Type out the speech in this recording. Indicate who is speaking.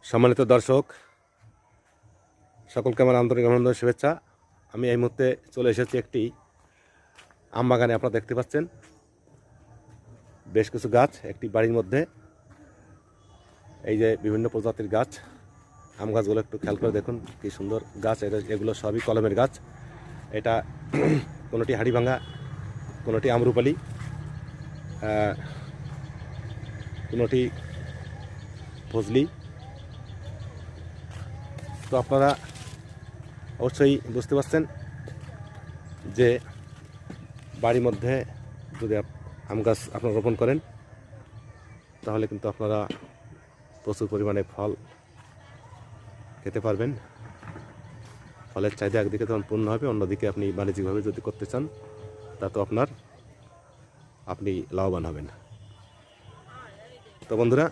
Speaker 1: সম্মানিত দর্শক সকলকে আমার আন্তরিক অভিনন্দন শুভেচ্ছা। আমি এই মুহূর্তে চলে এসেছি একটি আম বাগানে। আপনারা দেখতে পাচ্ছেন বেশ কিছু গাছ একটি বাড়ির মধ্যে। এই যে বিভিন্ন প্রজাতির গাছ, আম গাছগুলো একটু খেয়াল করে দেখুন কি সুন্দর গাছ। এগুলো সবই কলমের গাছ। এটা কোনোটি হাড়িভাঙা, কোনোটি আমরুপালি, কোনোটি ফজলি। তো আপনারা অবশ্যই বুঝতে পারছেন যে বাড়ির মধ্যে যদি আম গাছ আপনারা রোপণ করেন তাহলে কিন্তু আপনারা প্রচুর পরিমাণে ফল খেতে পারবেন। ফলের চাহিদা একদিকে তখন পূর্ণ হবে, অন্যদিকে আপনি বাণিজ্যিকভাবে যদি করতে চান তা তো আপনি লাভবান হবেন। তো বন্ধুরা,